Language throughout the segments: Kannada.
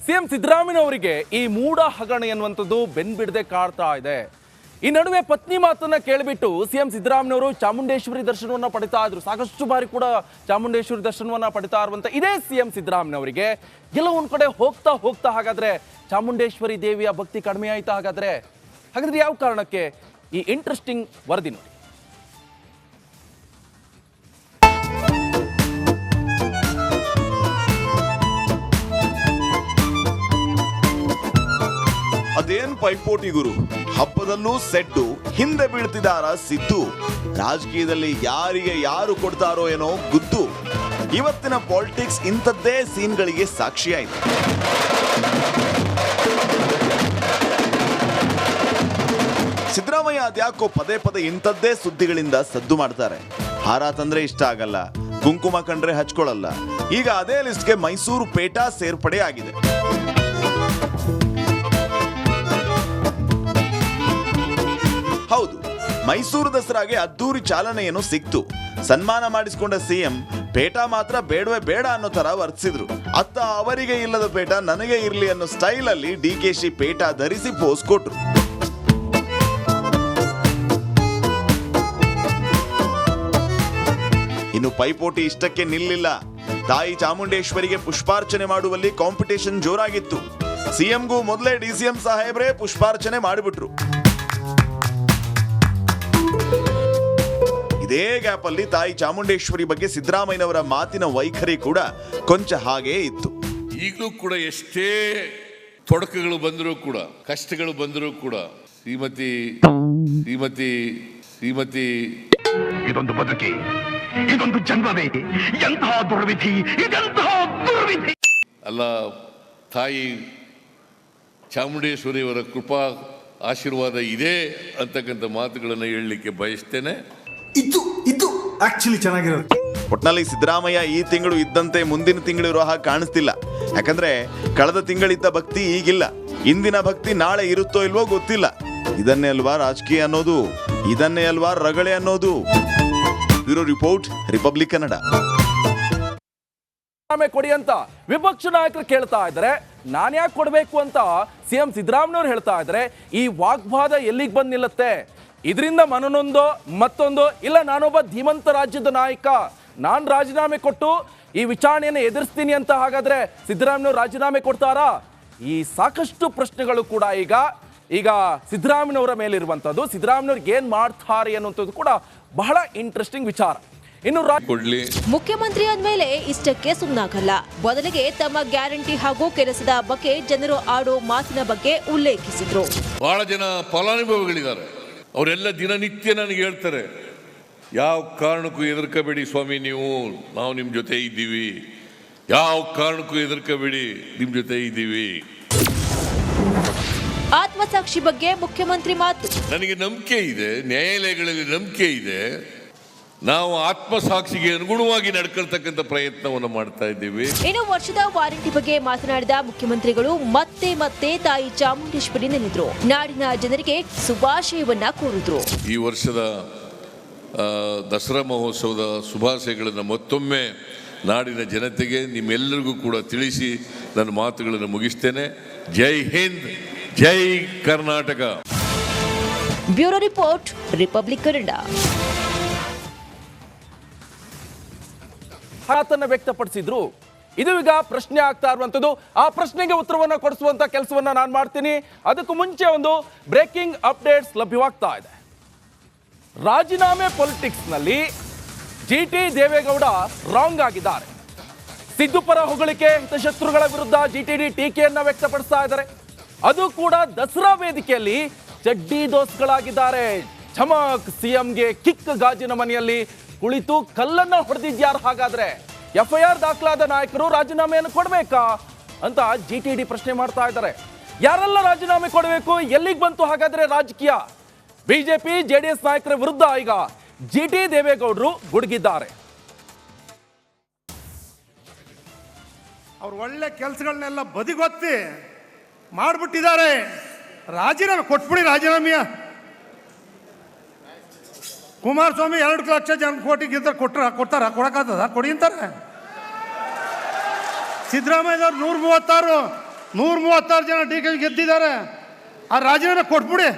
ಸಿಎಂ ಸಿದ್ದರಾಮಯ್ಯನವರಿಗೆ ಈ ಮೂಢ ಹಗರಣ ಎನ್ನುವಂಥದ್ದು ಬೆನ್ಬಿಡದೆ ಕಾಡ್ತಾ ಇದೆ. ಈ ನಡುವೆ ಪತ್ನಿ ಮಾತನ್ನ ಕೇಳಿಬಿಟ್ಟು ಸಿಎಂ ಸಿದ್ದರಾಮಯ್ಯನವರು ಚಾಮುಂಡೇಶ್ವರಿ ದರ್ಶನವನ್ನ ಪಡಿತಾ ಇದ್ರು. ಸಾಕಷ್ಟು ಬಾರಿ ಕೂಡ ಚಾಮುಂಡೇಶ್ವರಿ ದರ್ಶನವನ್ನ ಪಡಿತಾ ಇರುವಂತ ಇದೇ ಸಿಎಂ ಸಿದ್ದರಾಮಯ್ಯನವರಿಗೆ ಎಲ್ಲ ಒಂದ್ ಕಡೆ ಹೋಗ್ತಾ ಹಾಗಾದ್ರೆ ಚಾಮುಂಡೇಶ್ವರಿ ದೇವಿಯ ಭಕ್ತಿ ಕಡಿಮೆ ಆಯ್ತಾ? ಹಾಗಾದ್ರೆ ಯಾವ ಕಾರಣಕ್ಕೆ? ಈ ಇಂಟ್ರೆಸ್ಟಿಂಗ್ ವರದಿ ನೋಡಿ. ಅದೇನ್ ಪೈಪೋಟಿ ಗುರು, ಹಬ್ಬದಲ್ಲೂ ಸೆಡ್ಡು, ಹಿಂದೆ ಬೀಳ್ತಿದಾರ ಸಿದ್ದು. ರಾಜಕೀಯದಲ್ಲಿ ಯಾರಿಗೆ ಯಾರು ಕೊಡ್ತಾರೋ ಏನೋ ಗುದ್ದು. ಇವತ್ತಿನ ಪಾಲಿಟಿಕ್ಸ್ ಇಂಥದ್ದೇ ಸೀನ್ಗಳಿಗೆ ಸಾಕ್ಷಿಯಾಯಿತು. ಸಿದ್ದರಾಮಯ್ಯ ಅದ್ಯಾಕೋ ಪದೇ ಇಂಥದ್ದೇ ಸುದ್ದಿಗಳಿಂದ ಸದ್ದು ಮಾಡ್ತಾರೆ. ಹಾರ ತಂದ್ರೆ ಇಷ್ಟ ಆಗಲ್ಲ, ಕುಂಕುಮ ಕಂಡ್ರೆ ಹಚ್ಕೊಳ್ಳಲ್ಲ. ಈಗ ಅದೇ ಲಿಸ್ಟ್ಗೆ ಮೈಸೂರು ಪೇಟಾ ಸೇರ್ಪಡೆ ಆಗಿದೆ. ಹೌದು, ಮೈಸೂರು ದಸರಾಗೆ ಅದ್ದೂರಿ ಚಾಲನೆಯನ್ನು ಸಿಕ್ತು. ಸನ್ಮಾನ ಮಾಡಿಸಿಕೊಂಡ ಸಿಎಂ ಪೇಟಾ ಮಾತ್ರ ಬೇಡವೇ ಬೇಡ ಅನ್ನೋ ತರ ವರ್ತಿಸಿದ್ರು. ಅತ್ತ ಅವರಿಗೆ ಇಲ್ಲದ ಪೇಟಾ ನನಗೆ ಇರ್ಲಿ ಅನ್ನೋ ಸ್ಟೈಲ್ ಅಲ್ಲಿ ಡಿಕೆಶಿ ಪೇಟಾ ಧರಿಸಿ ಪೋಸ್ ಕೊಟ್ರು. ಇನ್ನು ಪೈಪೋಟಿ ಇಷ್ಟಕ್ಕೆ ನಿಲ್ಲಿಲ್ಲ. ತಾಯಿ ಚಾಮುಂಡೇಶ್ವರಿಗೆ ಪುಷ್ಪಾರ್ಚನೆ ಮಾಡುವಲ್ಲಿ ಕಾಂಪಿಟೇಷನ್ ಜೋರಾಗಿತ್ತು. ಸಿಎಂಗೂ ಮೊದಲೇ ಡಿಸಿಎಂ ಸಾಹೇಬ್ರೆ ಪುಷ್ಪಾರ್ಚನೆ ಮಾಡಿಬಿಟ್ರು. ಇದೇ ಗ್ಯಾಪ್ ಅಲ್ಲಿ ತಾಯಿ ಚಾಮುಂಡೇಶ್ವರಿ ಬಗ್ಗೆ ಸಿದ್ದರಾಮಯ್ಯನವರ ಮಾತಿನ ವೈಖರಿ ಕೂಡ ಕೊಂಚ ಹಾಗೇ ಇತ್ತು. ಈಗಲೂ ಕೂಡ ಎಷ್ಟೇ ತೊಡಕುಗಳು ಬಂದರೂ ಕೂಡ, ಕಷ್ಟಗಳು ಬಂದರೂ ಕೂಡ, ಶ್ರೀಮತಿ ಇದೊಂದು ಬದುಕಿ, ಇದೊಂದು ಜನ್ಮವೇ, ಎಂತಹ ದುರ್ವಿಧಿ, ಇದೆಂತಹ ದುರ್ವಿಧಿ. ಅಲ್ಲ, ತಾಯಿ ಚಾಮುಂಡೇಶ್ವರಿಯವರ ಕೃಪಾ ಆಶೀರ್ವಾದ ಇದೆ ಅಂತಕ್ಕಂಥ ಮಾತುಗಳನ್ನು ಹೇಳಲಿಕ್ಕೆ ಬಯಸ್ತೇನೆ. ಇದು ಆಕ್ಚುಲಿ ಚೆನ್ನಾಗಿರೋದು. ಒಟ್ನಲ್ಲಿ ಸಿದ್ದರಾಮಯ್ಯ ಈ ತಿಂಗಳು ಇದ್ದಂತೆ ಮುಂದಿನ ತಿಂಗಳು ಇರೋ ಹಾಗೆ ಕಾಣಿಸ್ತಿಲ್ಲ. ಯಾಕಂದ್ರೆ ಕಳೆದ ತಿಂಗಳಿದ್ದ ಭಕ್ತಿ ಈಗಿಲ್ಲ. ಇಂದಿನ ಭಕ್ತಿ ನಾಳೆ ಇರುತ್ತೋ ಇಲ್ವೋ ಗೊತ್ತಿಲ್ಲ. ಇದನ್ನೇ ಅಲ್ವಾ ರಾಜಕೀಯ ಅನ್ನೋದು, ಇದನ್ನೇ ಅಲ್ವಾ ರಗಳೆ ಅನ್ನೋದು. Bureau report, Republic Kannada. ಕೊಡಿ ಅಂತ ವಿಪಕ್ಷ ನಾಯಕರು ಕೇಳ್ತಾ ಇದ್ದಾರೆ. ನಾನು ಯಾಕೆ ಕೊಡಬೇಕು ಅಂತ ಸಿಎಂ ಸಿದ್ದರಾಮಯ್ಯನವರು ಹೇಳ್ತಾ ಇದ್ದಾರೆ. ಈ ವಾಗ್ವಾದ ಎಲ್ಲಿಗೆ ಬಂದು ನಿಲ್ಲುತ್ತೆ? ಇದರಿಂದ ಮನನೊಂದೋ ಮತ್ತೊಂದು ಇಲ್ಲ, ನಾನೊಬ್ಬ ಧೀಮಂತ ರಾಜ್ಯದ ನಾಯಕ, ನಾನು ರಾಜೀನಾಮೆ ಕೊಟ್ಟು ಈ ವಿಚಾರಣೆಯನ್ನು ಎದುರಿಸ್ತೀನಿ ಅಂತ ಹಾಗಾದ್ರೆ ಸಿದ್ದರಾಮಯ್ಯನವರು ರಾಜೀನಾಮೆ ಕೊಡ್ತಾರಾ? ಈ ಸಾಕಷ್ಟು ಪ್ರಶ್ನೆಗಳು ಕೂಡ ಈಗ ಸಿದ್ದರಾಮಯ್ಯನವರ ಮೇಲಿರುವಂಥದ್ದು. ಸಿದ್ದರಾಮಯ್ಯವ್ರಿಗೆ ಏನ್ ಮಾಡ್ತಾರೆ ಅನ್ನುವಂಥದ್ದು ಕೂಡ ಬಹಳ ಇಂಟ್ರೆಸ್ಟಿಂಗ್ ವಿಚಾರ. ಇನ್ನು ಮುಖ್ಯಮಂತ್ರಿ ಅಂದ್ಮೇಲೆ ಇಷ್ಟಕ್ಕೆ ಸುಮ್ಮನಾಗಲ್ಲ. ಬದಲಿಗೆ ತಮ್ಮ ಗ್ಯಾರಂಟಿ ಹಾಗೂ ಕೆಲಸದ ಬಗ್ಗೆ ಜನರು ಆಡೋ ಮಾತಿನ ಬಗ್ಗೆ ಉಲ್ಲೇಖಿಸಿದ್ರು. ಬಹಳ ಜನ ಫಲಾನುಭವಿಗಳಿದ್ದಾರೆ. ಅವರೆಲ್ಲ ದಿನನಿತ್ಯ ನನಗೆ ಹೇಳ್ತಾರೆ, ಯಾವ ಕಾರಣಕ್ಕೂ ಹೆದರ್ಕಬೇಡಿ ಸ್ವಾಮಿ, ನಾವು ನಿಮ್ಮ ಜೊತೆ ಇದ್ದೀವಿ, ಯಾವ ಕಾರಣಕ್ಕೂ ಹೆದರ್ಕಬೇಡಿ, ನಿಮ್ಮ ಜೊತೆ ಇದ್ದೀವಿ. ಆತ್ಮಸಾಕ್ಷಿ ಬಗ್ಗೆ ಮುಖ್ಯಮಂತ್ರಿ ಮಾತು. ನನಗೆ ನಂಬಿಕೆ ಇದೆ, ನ್ಯಾಯಾಲಯಗಳಲ್ಲಿ ನಂಬಿಕೆ ಇದೆ. ನಾವು ಆತ್ಮಸಾಕ್ಷಿಗೆ ಅನುಗುಣವಾಗಿ ನಡ್ಕೊಳ್ತಕ್ಕಂಥ ಪ್ರಯತ್ನವನ್ನು ಮಾಡ್ತಾ ಇದ್ದೀವಿ. ಇನ್ನು ವರ್ಷದ ವಾರಂಟಿ ಬಗ್ಗೆ ಮಾತನಾಡಿದ ಮುಖ್ಯಮಂತ್ರಿಗಳು ಮತ್ತೆ ತಾಯಿ ಚಾಮುಂಡೇಶ್ವರಿ ನೆನೆದ್ರು. ನಾಡಿನ ಜನರಿಗೆ ಶುಭಾಶಯವನ್ನ ಕೋರಿದ್ರು. ಈ ವರ್ಷದ ದಸರಾ ಮಹೋತ್ಸವದ ಶುಭಾಶಯಗಳನ್ನು ಮತ್ತೊಮ್ಮೆ ನಾಡಿನ ಜನತೆಗೆ, ನಿಮ್ಮೆಲ್ಲರಿಗೂ ಕೂಡ ತಿಳಿಸಿ ನನ್ನ ಮಾತುಗಳನ್ನು ಮುಗಿಸ್ತೇನೆ. Jai Hind, Jai Karnataka. Bureau report, Republic Kannada. ಮಾತನ್ನ ವ್ಯಕ್ತಪಡಿಸಿದ್ರು. ಇದು ಈಗ ಪ್ರಶ್ನೆ ಆಗ್ತಾ ಇರುವಂತದ್ದು. ಆ ಪ್ರಶ್ನೆಗೆ ಉತ್ತರವನ್ನ ಕೊಡಿಸುವಂತ ಕೆಲಸವನ್ನ ನಾನು ಮಾಡ್ತೀನಿ. ಅದಕ್ಕೂ ಮುಂಚೆ ಒಂದು ಬ್ರೇಕಿಂಗ್ ಅಪ್ಡೇಟ್ಸ್ ಲಭ್ಯವಾಗ್ತಾ ಇದೆ. ರಾಜೀನಾಮೆ ಪೊಲಿಟಿಕ್ಸ್ ನಲ್ಲಿ ಜಿಟಿ ದೇವೇಗೌಡ ರಾಂಗ್ ಆಗಿದ್ದಾರೆ. ಸಿದ್ದು ಪರ ಹೊಗಳಿಕೆ, ಹಿತಶತ್ರುಗಳ ವಿರುದ್ಧ ಜಿಟಿಡಿ ಟೀಕೆಯನ್ನ ವ್ಯಕ್ತಪಡಿಸ್ತಾ ಇದ್ದಾರೆ. ಅದು ಕೂಡ ದಸರಾ ವೇದಿಕೆಯಲ್ಲಿ ಚಡ್ಡಿ ದೋಸ್ಗಳಾಗಿದ್ದಾರೆ. ಚಮಕ್ ಸಿಎಂಗೆ ಕಿಕ್ ಗಾಜಿನ ಮನೆಯಲ್ಲಿ ಕುಳಿತು ಕಲ್ಲನ್ನ ಹೊಡೆದಿದ್ಯಾರು? ಹಾಗಾದ್ರೆ ಎಫ್ಐಆರ್ ದಾಖಲಾದ ನಾಯಕರು ರಾಜೀನಾಮೆಯನ್ನು ಕೊಡಬೇಕಾ ಅಂತ ಜಿಟಿಡಿ ಪ್ರಶ್ನೆ ಮಾಡ್ತಾ ಇದ್ದಾರೆ. ಯಾರೆಲ್ಲ ರಾಜೀನಾಮೆ ಕೊಡಬೇಕು? ಎಲ್ಲಿಗೆ ಬಂತು ಹಾಗಾದ್ರೆ ರಾಜಕೀಯ? ಬಿಜೆಪಿ ಜೆಡಿಎಸ್ ನಾಯಕರ ವಿರುದ್ಧ ಈಗ ಜಿಟಿ ದೇವೇಗೌಡರು ಗುಡುಗಿದ್ದಾರೆ. ಅವ್ರು ಒಳ್ಳೆ ಕೆಲಸಗಳನ್ನೆಲ್ಲ ಬದಿಗೊತ್ತಿ ಮಾಡ್ಬಿಟ್ಟಿದ್ದಾರೆ. ರಾಜೀನಾಮೆ ಕೊಟ್ಬಿಡಿ. ರಾಜೀನಾಮೆಯ ಕುಮಾರಸ್ವಾಮಿ 2 ಲಕ್ಷ ಜನ ಕೋಟಿಗೆ ಕೊಡ್ತಾರ, ಕೊಡಕ್ಕಾಗ್ತದ? ಕೊಡಿ ಅಂತಾರೆ. ಸಿದ್ದರಾಮಯ್ಯವ್ರು 136 136 ಜನ ಡಿ ಕೆ ಗೆದ್ದಿದ್ದಾರೆ. ಆ ರಾಜೀನಾಮೆ ಕೊಟ್ಬಿಡಿ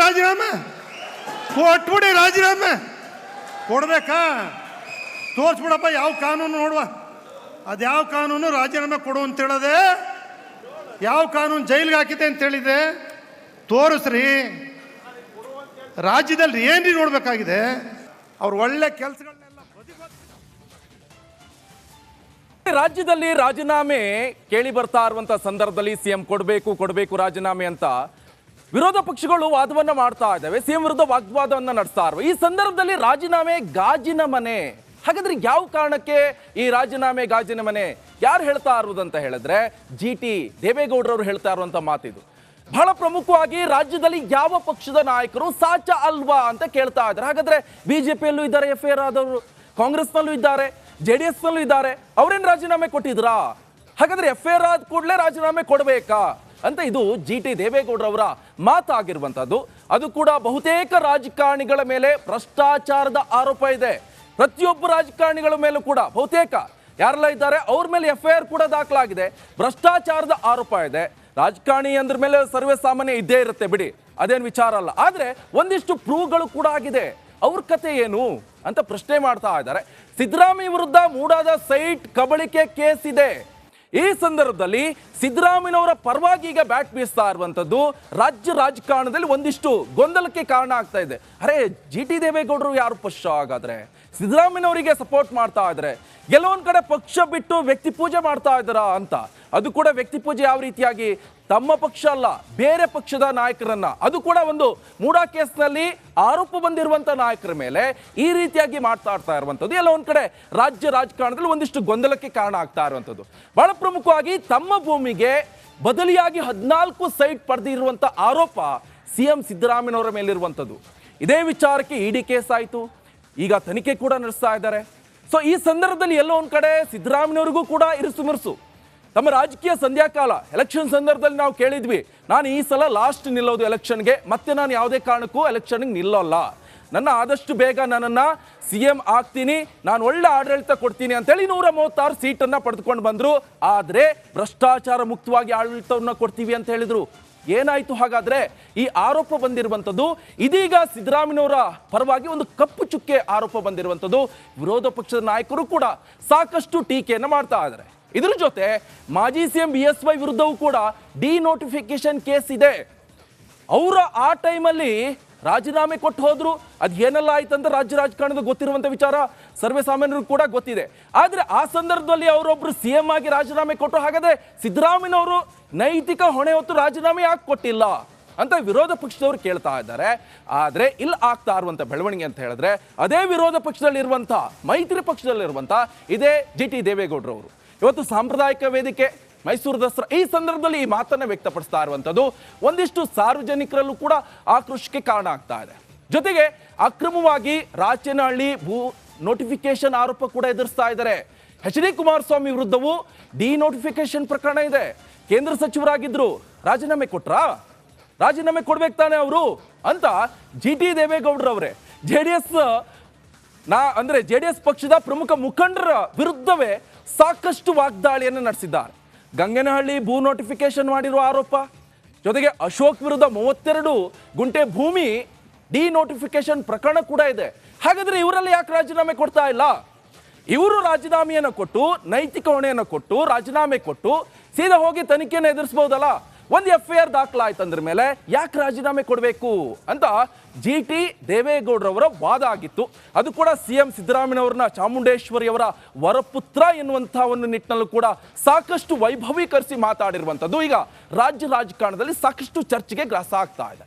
ರಾಜೀನಾಮೆ ಕೊಟ್ಬಿಡಿ. ರಾಜೀನಾಮೆ ಕೊಡ್ಬೇಕಾ? ತೋರಿಸ್ಬಿಡಪ್ಪ ಯಾವ ಕಾನೂನು ನೋಡುವ. ಅದು ಯಾವ ಕಾನೂನು ರಾಜೀನಾಮೆ ಕೊಡು ಅಂತೇಳದೆ, ಯಾವ ಕಾನೂನು ಜೈಲಿಗೆ ಹಾಕಿದೆ ಅಂತೇಳಿದೆ ತೋರಿಸ್ರಿ. ರಾಜ್ಯದಲ್ಲಿ ಏನ್ರಿ ನೋಡ್ಬೇಕಾಗಿದೆ? ಅವ್ರು ಒಳ್ಳೆ ಕೆಲಸಗಳನ್ನೆಲ್ಲ ರಾಜ್ಯದಲ್ಲಿ ರಾಜೀನಾಮೆ ಕೇಳಿ ಬರ್ತಾ ಇರುವಂತ ಸಂದರ್ಭದಲ್ಲಿ ಸಿಎಂ ಕೊಡಬೇಕು ರಾಜೀನಾಮೆ ಅಂತ ವಿರೋಧ ಪಕ್ಷಗಳು ವಾದವನ್ನ ಮಾಡ್ತಾ ಇದ್ದಾವೆ. ಸಿಎಂ ವಿರುದ್ಧ ವಾಗ್ವಾದವನ್ನ ನಡೆಸ್ತಾ ಇರುವ ಈ ಸಂದರ್ಭದಲ್ಲಿ ರಾಜೀನಾಮೆ ಗಾಜಿನ ಮನೆ. ಹಾಗಾದ್ರೆ ಯಾವ ಕಾರಣಕ್ಕೆ ಈ ರಾಜೀನಾಮೆ ಗಾಜಿನ ಮನೆ? ಯಾರು ಹೇಳ್ತಾ ಇರುವುದಂತ ಹೇಳಿದ್ರೆ GT ದೇವೇಗೌಡರವರು ಹೇಳ್ತಾ ಇರುವಂತ ಮಾತಿದು. ಬಹಳ ಪ್ರಮುಖವಾಗಿ ರಾಜ್ಯದಲ್ಲಿ ಯಾವ ಪಕ್ಷದ ನಾಯಕರು ಸಾಚ ಅಲ್ವಾ ಅಂತ ಕೇಳ್ತಾ ಇದ್ದಾರೆ. ಹಾಗಾದ್ರೆ ಬಿಜೆಪಿಯಲ್ಲೂ ಇದ್ದಾರೆ FIR ಆದವರು, ಕಾಂಗ್ರೆಸ್ನಲ್ಲೂ ಇದ್ದಾರೆ, JDS ನಲ್ಲೂ ಇದ್ದಾರೆ. ಅವ್ರೇನ್ ರಾಜೀನಾಮೆ ಕೊಟ್ಟಿದ್ರಾ? ಹಾಗಾದ್ರೆ FIR ಆದ ಕೂಡಲೇ ರಾಜೀನಾಮೆ ಕೊಡಬೇಕಾ ಅಂತ ಇದು GT ದೇವೇಗೌಡರವರ ಮಾತಾಗಿರುವಂತದ್ದು. ಅದು ಕೂಡ ಬಹುತೇಕ ರಾಜಕಾರಣಿಗಳ ಮೇಲೆ ಭ್ರಷ್ಟಾಚಾರದ ಆರೋಪ ಇದೆ. ಪ್ರತಿಯೊಬ್ಬ ರಾಜಕಾರಣಿಗಳ ಮೇಲೂ ಕೂಡ ಬಹುತೇಕ ಯಾರೆಲ್ಲ ಇದ್ದಾರೆ ಅವ್ರ ಮೇಲೆ FIR ಕೂಡ ದಾಖಲಾಗಿದೆ. ಭ್ರಷ್ಟಾಚಾರದ ಆರೋಪ ಇದೆ. ರಾಜಕಾರಣಿ ಅಂದ್ರ ಮೇಲೆ ಸರ್ವೇ ಸಾಮಾನ್ಯ ಇದ್ದೇ ಇರುತ್ತೆ ಬಿಡಿ, ಅದೇನು ವಿಚಾರ ಅಲ್ಲ. ಆದ್ರೆ ಒಂದಿಷ್ಟು ಪ್ರೂವ್ಗಳು ಕೂಡ ಆಗಿದೆ. ಅವ್ರ ಕತೆ ಏನು ಅಂತ ಪ್ರಶ್ನೆ ಮಾಡ್ತಾ ಇದ್ದಾರೆ. ಸಿದ್ದರಾಮಯ್ಯ ವಿರುದ್ಧ ಮೂಡಾದ ಸೈಟ್ ಕಬಳಿಕೆ ಕೇಸ್ ಇದೆ. ಈ ಸಂದರ್ಭದಲ್ಲಿ ಸಿದ್ದರಾಮಯ್ಯನವರ ಪರವಾಗಿ ಈಗ ಬ್ಯಾಟ್ ಬೀಸ್ತಾ ಇರುವಂತದ್ದು ರಾಜ್ಯ ರಾಜಕಾರಣದಲ್ಲಿ ಒಂದಿಷ್ಟು ಗೊಂದಲಕ್ಕೆ ಕಾರಣ ಆಗ್ತಾ ಇದೆ. ಅರೆ GT ದೇವೇಗೌಡರು ಯಾರು ಪಕ್ಷ? ಹಾಗಾದ್ರೆ ಸಿದ್ದರಾಮಯ್ಯನವರಿಗೆ ಸಪೋರ್ಟ್ ಮಾಡ್ತಾ ಇದ್ದಾರೆ. ಕೆಲವೊಂದ್ ಕಡೆ ಪಕ್ಷ ಬಿಟ್ಟು ವ್ಯಕ್ತಿ ಪೂಜೆ ಮಾಡ್ತಾ ಇದ್ದಾರಾ ಅಂತ. ಅದು ಕೂಡ ವ್ಯಕ್ತಿ ಪೂಜೆ ಯಾವ ರೀತಿಯಾಗಿ? ತಮ್ಮ ಪಕ್ಷ ಅಲ್ಲ, ಬೇರೆ ಪಕ್ಷದ ನಾಯಕರನ್ನ, ಅದು ಕೂಡ ಒಂದು ಮೂಡಾ ಕೇಸ್ನಲ್ಲಿ ಆರೋಪ ಬಂದಿರುವಂತ ನಾಯಕರ ಮೇಲೆ ಈ ರೀತಿಯಾಗಿ ಮಾತಾಡ್ತಾ ಇರುವಂತದ್ದು ಎಲ್ಲ ಒಂದ್ ಕಡೆ ರಾಜ್ಯ ರಾಜಕಾರಣದಲ್ಲಿ ಒಂದಿಷ್ಟು ಗೊಂದಲಕ್ಕೆ ಕಾರಣ ಆಗ್ತಾ ಇರುವಂತದ್ದು. ಬಹಳ ಪ್ರಮುಖವಾಗಿ ತಮ್ಮ ಭೂಮಿಗೆ ಬದಲಿಯಾಗಿ 14 ಸೈಟ್ ಪಡೆದಿರುವಂತ ಆರೋಪ CM ಸಿದ್ದರಾಮಯ್ಯನವರ ಮೇಲಿರುವಂತದ್ದು. ಇದೇ ವಿಚಾರಕ್ಕೆ ED ಕೇಸ್ ಆಯಿತು, ಈಗ ತನಿಖೆ ಕೂಡ ನಡೆಸ್ತಾ ಇದ್ದಾರೆ. ಸೊ ಈ ಸಂದರ್ಭದಲ್ಲಿ ಎಲ್ಲೋ ಒಂದ್ ಕಡೆ ಸಿದ್ದರಾಮಯ್ಯನವರಿಗೂ ಕೂಡ ಇರುಸು ತಮ್ಮ ರಾಜಕೀಯ ಸಂಧ್ಯಾಕಾಲ ಎಲೆಕ್ಷನ್ ಸಂದರ್ಭದಲ್ಲಿ ನಾವು ಕೇಳಿದ್ವಿ, ನಾನು ಈ ಸಲ ಲಾಸ್ಟ್ ನಿಲ್ಲೋದು ಎಲೆಕ್ಷನ್ಗೆ, ಮತ್ತೆ ನಾನು ಯಾವುದೇ ಕಾರಣಕ್ಕೂ ಎಲೆಕ್ಷನ್ಗೆ ನಿಲ್ಲೋಲ್ಲ, ನನ್ನ ಆದಷ್ಟು ಬೇಗ ನನ್ನನ್ನು CM ಆಗ್ತೀನಿ, ನಾನು ಒಳ್ಳೆ ಆಡಳಿತ ಕೊಡ್ತೀನಿ ಅಂತೇಳಿ 136 ಸೀಟನ್ನು ಪಡೆದುಕೊಂಡು ಬಂದರು. ಆದರೆ ಭ್ರಷ್ಟಾಚಾರ ಮುಕ್ತವಾಗಿ ಆಡಳಿತವನ್ನು ಕೊಡ್ತೀವಿ ಅಂತ ಹೇಳಿದರು. ಏನಾಯಿತು ಹಾಗಾದ್ರೆ? ಈ ಆರೋಪ ಬಂದಿರುವಂಥದ್ದು ಇದೀಗ ಸಿದ್ದರಾಮಯ್ಯನವರ ಪರವಾಗಿ ಒಂದು ಕಪ್ಪು ಚುಕ್ಕೆ ಆರೋಪ ಬಂದಿರುವಂಥದ್ದು. ವಿರೋಧ ಪಕ್ಷದ ನಾಯಕರು ಕೂಡ ಸಾಕಷ್ಟು ಟೀಕೆಯನ್ನು ಮಾಡ್ತಾ ಇದ್ದಾರೆ. ಇದ್ರ ಜೊತೆ ಮಾಜಿ CM BSY ವಿರುದ್ಧವೂ ಕೂಡ ಡಿನೋಟಿಫಿಕೇಶನ್ ಕೇಸ್ ಇದೆ. ಅವರ ಆ ಟೈಮಲ್ಲಿ ರಾಜೀನಾಮೆ ಕೊಟ್ಟು ಹೋದ್ರು. ಅದು ಏನೆಲ್ಲ ಆಯ್ತಂತ ರಾಜ್ಯ ರಾಜಕಾರಣದ ಗೊತ್ತಿರುವಂಥ ವಿಚಾರ, ಸರ್ವೇ ಸಾಮಾನ್ಯರು ಕೂಡ ಗೊತ್ತಿದೆ. ಆದರೆ ಆ ಸಂದರ್ಭದಲ್ಲಿ ಅವರೊಬ್ರು CM ಆಗಿ ರಾಜೀನಾಮೆ ಕೊಟ್ಟರು. ಹಾಗಾದ್ರೆ ಸಿದ್ದರಾಮಯ್ಯನವರು ನೈತಿಕ ಹೊಣೆ ಹೊತ್ತು ರಾಜೀನಾಮೆ ಯಾಕೆ ಕೊಟ್ಟಿಲ್ಲ ಅಂತ ವಿರೋಧ ಪಕ್ಷದವರು ಕೇಳ್ತಾ ಇದ್ದಾರೆ. ಆದರೆ ಇಲ್ಲಿ ಆಗ್ತಾ ಇರುವಂಥ ಬೆಳವಣಿಗೆ ಅಂತ ಹೇಳಿದ್ರೆ ಅದೇ ವಿರೋಧ ಪಕ್ಷದಲ್ಲಿರುವಂಥ ಮೈತ್ರಿ ಪಕ್ಷದಲ್ಲಿರುವಂಥ ಇದೇ GT ದೇವೇಗೌಡರವರು ಇವತ್ತು ಸಾಂಪ್ರದಾಯಿಕ ವೇದಿಕೆ ಮೈಸೂರು ದಸರಾ ಈ ಸಂದರ್ಭದಲ್ಲಿ ಈ ಮಾತನ್ನ ವ್ಯಕ್ತಪಡಿಸ್ತಾ ಇರುವಂಥದ್ದು ಒಂದಿಷ್ಟು ಸಾರ್ವಜನಿಕರಲ್ಲೂ ಕೂಡ ಆಕ್ರೋಶಕ್ಕೆ ಕಾರಣ ಆಗ್ತಾ ಇದೆ. ಜೊತೆಗೆ ಅಕ್ರಮವಾಗಿ ರಾಚನಹಳ್ಳಿ ಭೂ ನೋಟಿಫಿಕೇಶನ್ ಆರೋಪ ಕೂಡ ಎದುರಿಸ್ತಾ ಇದ್ದಾರೆ. HD ಕುಮಾರಸ್ವಾಮಿ ವಿರುದ್ಧವೂ ಡಿನೋಟಿಫಿಕೇಶನ್ ಪ್ರಕರಣ ಇದೆ. ಕೇಂದ್ರ ಸಚಿವರಾಗಿದ್ರು, ರಾಜೀನಾಮೆ ಕೊಟ್ರಾ? ರಾಜೀನಾಮೆ ಕೊಡ್ಬೇಕು ತಾನೆ ಅವರು ಅಂತ GT ದೇವೇಗೌಡರವರೇ JDS ಪಕ್ಷದ ಪ್ರಮುಖ ಮುಖಂಡರ ವಿರುದ್ಧವೇ ಸಾಕಷ್ಟು ವಾಗ್ದಾಳಿಯನ್ನು ನಡೆಸಿದ್ದಾರೆ. ಗಂಗನಹಳ್ಳಿ ಭೂ ನೋಟಿಫಿಕೇಶನ್ ಮಾಡಿರುವ ಆರೋಪ, ಜೊತೆಗೆ ಅಶೋಕ್ ವಿರುದ್ಧ 32 ಗುಂಟೆ ಭೂಮಿ ಡಿನೋಟಿಫಿಕೇಶನ್ ಪ್ರಕರಣ ಕೂಡ ಇದೆ. ಹಾಗಾದ್ರೆ ಇವರಲ್ಲಿ ಯಾಕೆ ರಾಜೀನಾಮೆ ಕೊಡ್ತಾ ಇಲ್ಲ? ಇವರು ರಾಜೀನಾಮೆಯನ್ನು ಕೊಟ್ಟು, ನೈತಿಕ ಹೊಣೆಯನ್ನು ಕೊಟ್ಟು, ರಾಜೀನಾಮೆ ಕೊಟ್ಟು ಸೀದಾ ಹೋಗಿ ತನಿಖೆಯನ್ನು ಎದುರಿಸಬಹುದಲ್ಲ. ಒಂದು FIR ದಾಖಲಾಯ್ತಂದ್ರ ಮೇಲೆ ಯಾಕೆ ರಾಜೀನಾಮೆ ಕೊಡಬೇಕು ಅಂತ GT ದೇವೇಗೌಡರವರ ವಾದ ಆಗಿತ್ತು. ಅದು ಕೂಡ CM ಸಿದ್ದರಾಮಯ್ಯನವ್ರನ್ನ ಚಾಮುಂಡೇಶ್ವರಿಯವರ ವರಪುತ್ರ ಎನ್ನುವಂತಹ ಒಂದು ನಿಟ್ಟಿನಲ್ಲೂ ಕೂಡ ಸಾಕಷ್ಟು ವೈಭವೀಕರಿಸಿ ಮಾತಾಡಿರುವಂಥದ್ದು ಈಗ ರಾಜ್ಯ ರಾಜಕಾರಣದಲ್ಲಿ ಸಾಕಷ್ಟು ಚರ್ಚೆಗೆ ಗ್ರಾಸ ಆಗ್ತಾ ಇದೆ.